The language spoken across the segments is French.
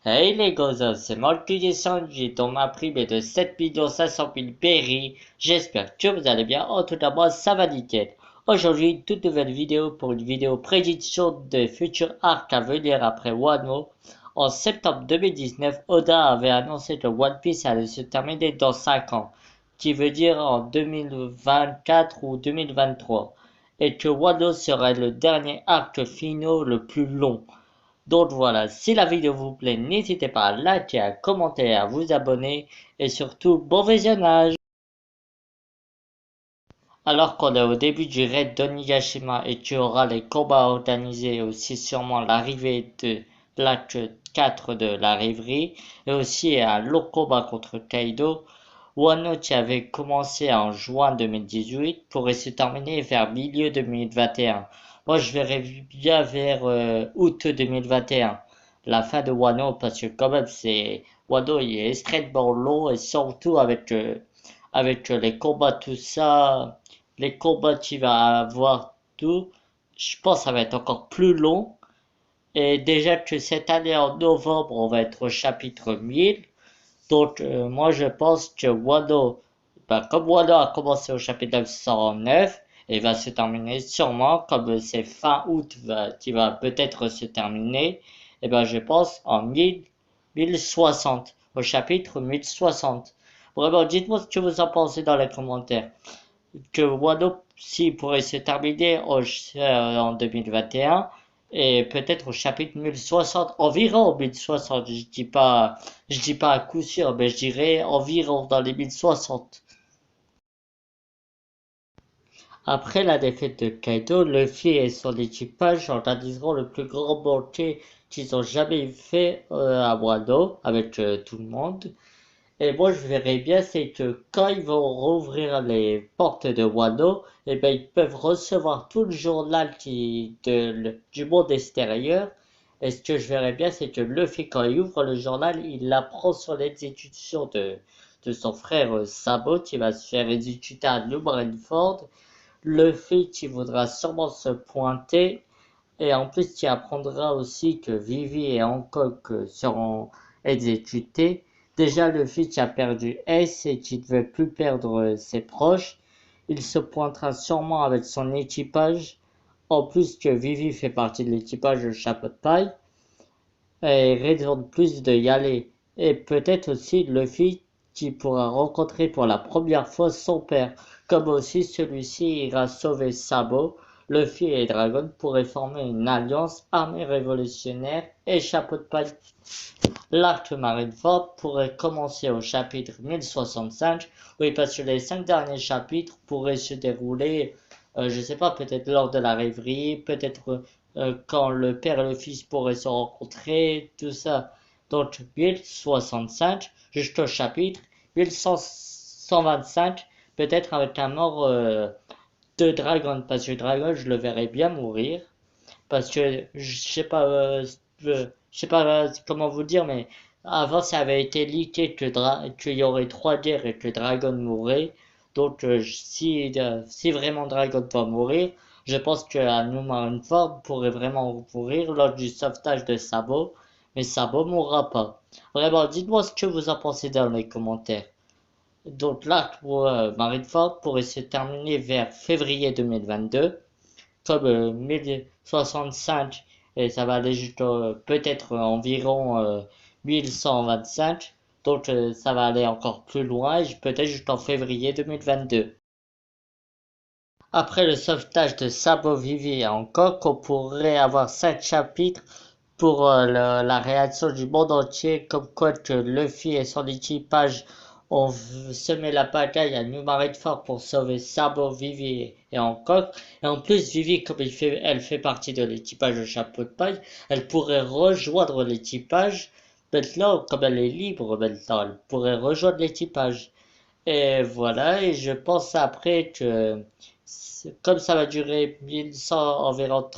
Hey les gosses, c'est moi le petit Sanji dans ma prime de 7 500 000 berries. J'espère que vous allez bien. En tout cas, moi, ça va nickel. Aujourd'hui, une toute nouvelle vidéo pour une vidéo prédiction des futurs arcs à venir après Wano. En septembre 2019, Oda avait annoncé que One Piece allait se terminer dans 5 ans, qui veut dire en 2024 ou 2023, et que Wano serait le dernier arc final le plus long. Donc voilà, si la vidéo vous plaît, n'hésitez pas à liker, à commenter, à vous abonner et surtout bon visionnage. Alors qu'on est au début du raid d'Onigashima et tu auras les combats organisés et aussi sûrement l'arrivée de l'acte 4 de la rêverie et aussi un long combat contre Kaido, Wano qui avait commencé en juin 2018 pourrait se terminer vers milieu 2021. Moi je verrais bien vers août 2021, la fin de Wano, parce que quand même c'est Wano il est extrêmement long et surtout avec les combats tout ça, les combats qu'il va avoir tout, je pense que ça va être encore plus long. Et déjà que cette année en novembre, on va être au chapitre 1000. Donc moi je pense que Wano, comme Wano a commencé au chapitre 909, et va se terminer sûrement, comme c'est fin août qui va peut-être se terminer, et ben je pense en 1060, au chapitre 1060. Vraiment, dites-moi ce que vous en pensez dans les commentaires. Que Wano si pourrait se terminer en 2021 et peut-être au chapitre 1060, environ 1060, je dis pas à coup sûr, mais je dirais environ dans les 1060. Après la défaite de Kaido, Luffy et son équipage organiseront le plus grand banquet qu'ils ont jamais fait à Wano avec tout le monde. Et moi, je verrais bien, c'est que quand ils vont rouvrir les portes de Wano, eh ben, ils peuvent recevoir tout le journal du monde extérieur. Et ce que je verrais bien, c'est que Luffy, quand il ouvre le journal, il apprend sur l'exécution de son frère Sabo, qui va se faire exécuter à New Marineford. Luffy, qui voudra sûrement se pointer. Et en plus, tu apprendras aussi que Vivi et Hancock seront exécutés. Déjà, le fils a perdu S et qui ne veut plus perdre ses proches. Il se pointera sûrement avec son équipage. En plus que Vivi fait partie de l'équipage de Chapeau de Paille. Et raison de plus de y aller. Et peut-être aussi Luffy qui pourra rencontrer pour la première fois son père. Comme aussi celui-ci ira sauver Sabo, Luffy et Dragon pourraient former une alliance armée révolutionnaire et chapeau de paille. L'arc Marineford pourrait commencer au chapitre 1065, oui parce que les 5 derniers chapitres pourraient se dérouler, je sais pas, peut-être lors de la rêverie, peut-être quand le père et le fils pourraient se rencontrer, tout ça. Donc 1065 jusqu'au chapitre 1125, peut-être avec la mort de Dragon, parce que Dragon je le verrais bien mourir. Parce que je sais pas comment vous dire, mais avant ça avait été leaké qu'il y aurait 3 guerres et que Dragon mourrait. Donc si vraiment Dragon va mourir, je pense que Marineford pourrait vraiment mourir lors du sauvetage de Sabo, mais Sabo mourra pas. Vraiment, dites-moi ce que vous en pensez dans les commentaires. Donc l'arc pour Marineford pourrait se terminer vers février 2022 comme 1065 et ça va aller jusqu'à peut-être environ 1125. Donc ça va aller encore plus loin, peut-être jusqu'en février 2022. Après le sauvetage de Sabo Vivi et Hancock, on pourrait avoir 5 chapitres pour la réaction du monde entier, comme quoi que Luffy et son équipage ont semé la pagaille à New Marineford pour sauver Sabo, Vivi et Hancock. Et en plus, Vivi, comme elle fait partie de l'équipage de Chapeau de Paille, elle pourrait rejoindre l'équipage. Maintenant, comme elle est libre maintenant, elle pourrait rejoindre l'équipage. Et voilà, et je pense après que comme ça va durer 1100, environ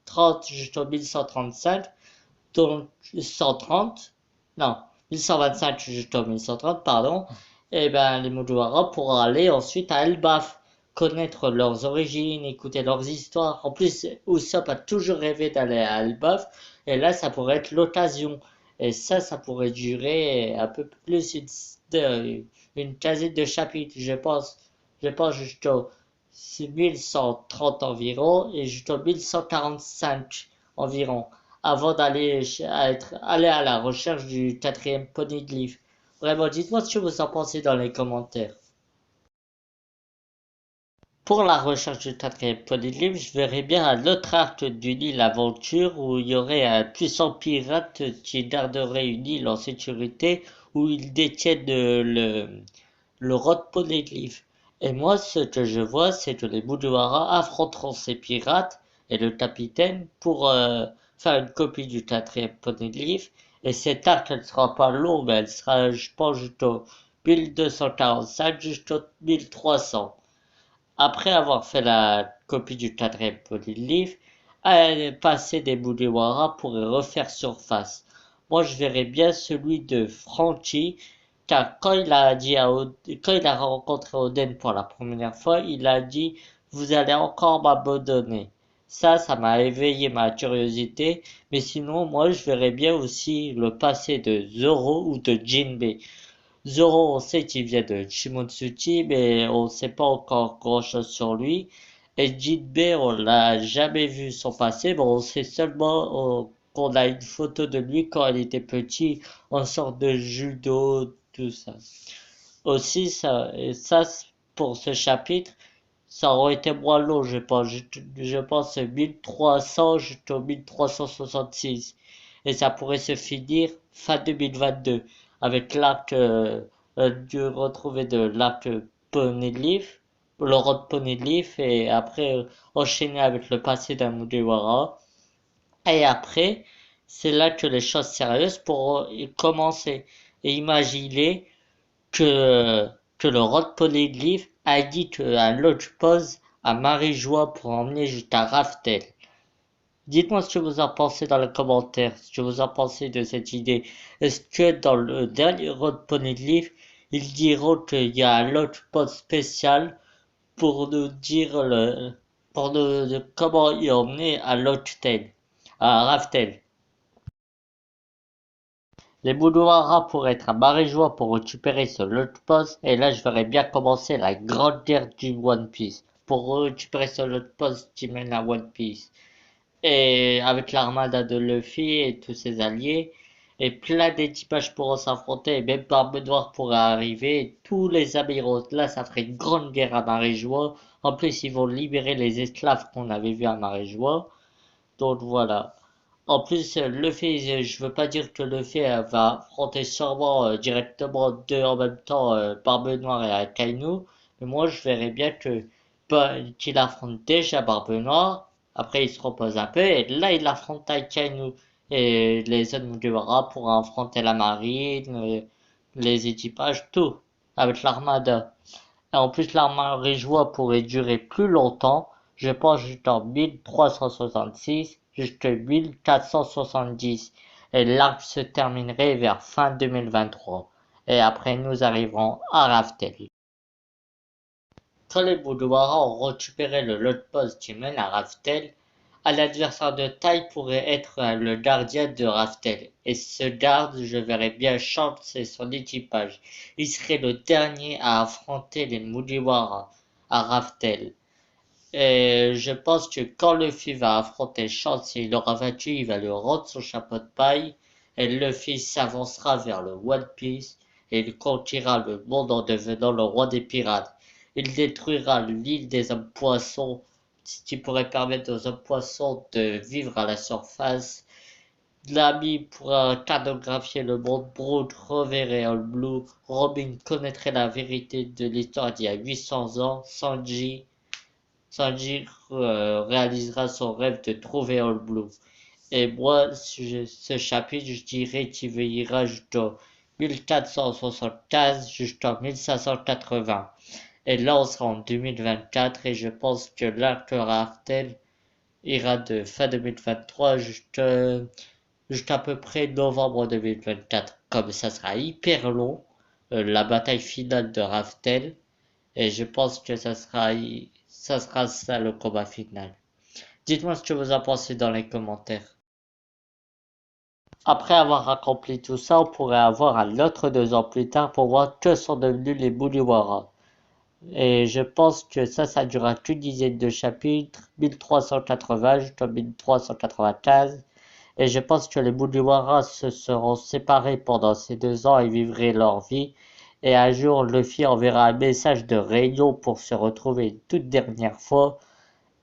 30 jusqu'au 1135, donc 130, non, 1125 jusqu'au 1130, pardon, et ben les Mugiwara pourront aller ensuite à Elbaf, connaître leurs origines, écouter leurs histoires. En plus, Usopp a toujours rêvé d'aller à Elbaf, et là ça pourrait être l'occasion. Et ça pourrait durer un peu plus une quinzaine de chapitres, je pense. Je pense jusqu'au 1130 environ et jusqu'au 1145 environ, avant aller à la recherche du quatrième poneglyphe. Vraiment, dites-moi ce que vous en pensez dans les commentaires. Pour la recherche du quatrième polyglyphe, je verrais bien un autre arc d'une île aventure où il y aurait un puissant pirate qui garderait une île en sécurité où il détienne le rod polyglyphe. Et moi, ce que je vois, c'est que les Mugiwara affronteront ces pirates et le capitaine pour faire une copie du quatrième polyglyphe. Et cet arc, elle sera pas longue, elle sera, je pense, jusqu'au 1245, jusqu'au 1300. Après avoir fait la copie du quatrième polylyphe, passer des Mugiwara pourrait refaire surface. Moi, je verrais bien celui de Franchi, car quand il a rencontré Oden pour la première fois, il a dit vous allez encore m'abandonner. Ça m'a éveillé ma curiosité, mais sinon, moi, je verrais bien aussi le passé de Zoro ou de Jinbei. Zoro, on sait qu'il vient de Shimotsuchi, mais on ne sait pas encore grand-chose sur lui. Et Jinbei, on l'a jamais vu son passé, mais on sait seulement qu'on a une photo de lui quand il était petit, en sorte de judo, tout ça. Aussi, pour ce chapitre, ça aurait été moins long, je pense. Je pense 1300 jusqu'au 1366. Et ça pourrait se finir fin 2022 avec l'arc du retrouvé de l'arc Poneglyph, le road Poneglyph, et après enchaîner avec le passé d'un Mugiwara. Et après, c'est là que les choses sérieuses pourront commencer. Et imaginez que, que le road Poneglyph indique un lodge pause à Marie-Joie pour emmener jusqu'à Raftel. Dites-moi ce que vous en pensez dans les commentaires, ce que vous en pensez de cette idée. Est-ce que dans le dernier road Poneglyph, ils diront qu'il y a un lodge pause spécial pour nous dire pour nous, comment y emmener à Lodgetel, à Raftel. Les Mugiwara pourraient être à Marie-Joie pour récupérer ce Lodge Post, et là je verrais bien commencer la grande guerre du One Piece, pour récupérer ce Lodge Post qui mène à One Piece. Et avec l'armada de Luffy et tous ses alliés, et plein d'équipages pourront s'affronter, et même Barbe Noire pourrait arriver, et tous les amiraux. Là ça ferait une grande guerre à Marie-Joie. En plus ils vont libérer les esclaves qu'on avait vus à Marie-Joie. Donc voilà. En plus, Luffy, je veux pas dire que Luffy va affronter sûrement directement deux en même temps, Barbe Noire et Akainu, mais moi je verrais bien qu'il affronte déjà Barbe Noire, après il se repose un peu, et là il affronte Akainu, et les autres Mugiwara pour affronter la marine, les équipages, tout, avec l'armada. Et en plus, l'armée joie pourrait durer plus longtemps, je pense jusqu'en 1366 jusqu'en 1470. Et l'arc se terminerait vers fin 2023. Et après, nous arriverons à Raftel. Quand les Mugiwara ont récupéré le lot post qui mène à Raftel, un adversaire de taille pourrait être le gardien de Raftel. Et ce garde, je verrais bien Shanks et son équipage. Il serait le dernier à affronter les Mugiwara à Raftel. Et je pense que quand Luffy va affronter Shanks et il aura vaincu, il va lui rendre son chapeau de paille. Et Luffy s'avancera vers le One Piece et il conquérera le monde en devenant le roi des pirates. Il détruira l'île des hommes poissons, ce qui pourrait permettre aux hommes poissons de vivre à la surface. Nami pourra cartographier le monde, Brook reverrait All Blue, Robin connaîtrait la vérité de l'histoire d'il y a 800 ans, Sanji réalisera son rêve de trouver All Blue. Et moi, ce chapitre, je dirais qu'il veillera jusqu'en 1475 jusqu'en 1580. Et là, on sera en 2024 et je pense que l'arc Raftel ira de fin 2023 jusqu'à peu près novembre 2024. Comme ça sera hyper long, la bataille finale de Raftel. Et je pense que ça sera ça le combat final. Dites-moi ce que vous en pensez dans les commentaires. Après avoir accompli tout ça, on pourrait avoir un autre 2 ans plus tard pour voir que sont devenus les Mugiwara. Et je pense que ça durera qu'une dizaine de chapitres, 1380 jusqu'à 1395. Et je pense que les Mugiwara se seront séparés pendant ces 2 ans et vivraient leur vie. Et un jour, Luffy enverra un message de réunion pour se retrouver une toute dernière fois.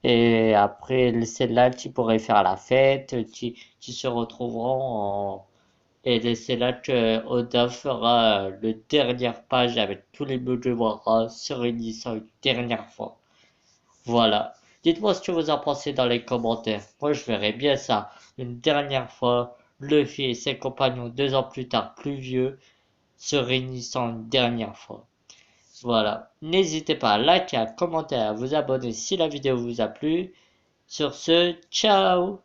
Et après, c'est là qu'ils pourraient faire la fête, qui se retrouveront et c'est là que Oda fera le dernière page avec tous les Mugiwara se réunissant une dernière fois. Voilà. Dites-moi ce que vous en pensez dans les commentaires. Moi, je verrais bien ça. Une dernière fois, Luffy et ses compagnons 2 ans plus tard, plus vieux, se réunissant une dernière fois. Voilà. N'hésitez pas à liker, à commenter, à vous abonner si la vidéo vous a plu. Sur ce, ciao!